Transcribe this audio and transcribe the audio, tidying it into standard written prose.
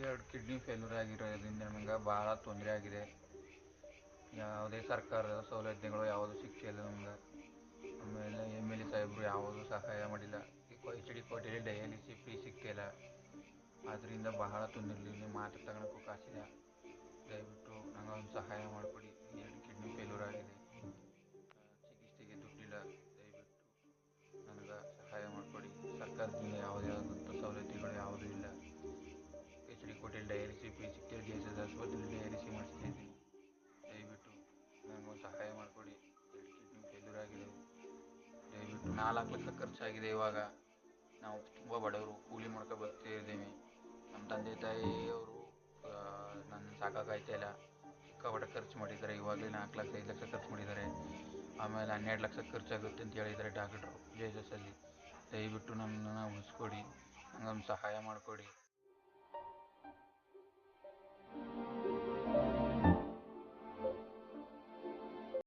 ಎರಡು kidney failure ಆಗಿರೋದ್ರಿಂದ ನಮಗೆ ಭಾಳ ತೊಂದರೆ ಆಗಿದೆ. ಯಾವುದೇ ಸರ್ಕಾರದ ಸೌಲಭ್ಯಗಳು ಯಾವುದು ಸಿಗ್ತಿಲ್ಲ ನಮ್ಗೆ. ಆಮೇಲೆ MLA ಸಾಹೇಬರು ಯಾವುದೂ ಸಹಾಯ ಮಾಡಿಲ್ಲ. HD ಕೋಟೆಯಲ್ಲಿ ಡಯಾಲಿಸಿಸ್ ಫ್ರೀ ಸಿಗ್ತಿಲ್ಲ. ಅದರಿಂದ ಬಹಳ ತೊಂದರೆಯಲ್ಲಿ ಮಾತ್ರೆ ತಗೊಳಕ್ಕೂ ಕಾಸಿಲ್ಲ. ದಯವಿಟ್ಟು ನಂಗೆ ಒಂದು ಸಹಾಯ ಮಾಡಿಕೊಡಿ. 2 ಕಿಡ್ನಿ ಫೇಲ್ಯೂರ್ ಆಗಿದೆ, ಚಿಕಿತ್ಸೆಗೆ ದುಡ್ಡಿಲ್ಲ. ದಯವಿಟ್ಟು ನನಗೆ ಸಹಾಯ ಮಾಡಿಕೊಡಿ. ಸರ್ಕಾರದಿಂದ ಯಾವುದೇ ಆದಂಥ ಸೌಲಭ್ಯಗಳು ಯಾವುದೂ ಇಲ್ಲ. HD ಕೋಟೆಯಲ್ಲಿ ಡಯಾಲಿಸಿಸ್ ಫ್ರೀ ಸಿಗ್ತಿದೆ. ದೇಶದ ಆಸ್ಪತ್ರೆಯಲ್ಲಿ ಡಯಾಲಿಸಿಸ್ ಮಾಡಿಸ್ತಾ ಇದ್ದೀನಿ. ದಯವಿಟ್ಟು ನನಗೊಂದು ಸಹಾಯ ಮಾಡಿಕೊಡಿ. 2 ಕಿಡ್ನಿ ಫೇಲ್ಯೂರ್ ಆಗಿದೆ. ದಯವಿಟ್ಟು 4 ಲಕ್ಷ ಖರ್ಚಾಗಿದೆ. ಇವಾಗ ನಾವು ತುಂಬ ಬಡವರು, ಕೂಲಿ ಮಾಡ್ಕೊ ಬರ್ತಾ ಇದ್ದೇವೆ. ನಮ್ಮ ತಂದೆ ತಾಯಿಯವರು ನನ್ನ ಸಾಕಾಗ್ತಾ ಇಲ್ಲ. ಸಿಕ್ಕಾಪಟ್ಟೆ ಖರ್ಚು ಮಾಡಿದ್ದಾರೆ. ಇವಾಗಲೇ 4 ಲಕ್ಷ 5 ಲಕ್ಷ ಖರ್ಚು ಮಾಡಿದ್ದಾರೆ. ಆಮೇಲೆ 12 ಲಕ್ಷ ಖರ್ಚಾಗುತ್ತೆ ಅಂತ ಹೇಳಿದ್ದಾರೆ ಡಾಕ್ಟ್ರು JSSಲ್ಲಿ. ದಯವಿಟ್ಟು ನನ್ನನ್ನು ಉಳಿಸ್ಕೊಡಿ. ನನಗೊಂದು ಸಹಾಯ ಮಾಡಿಕೊಡಿ.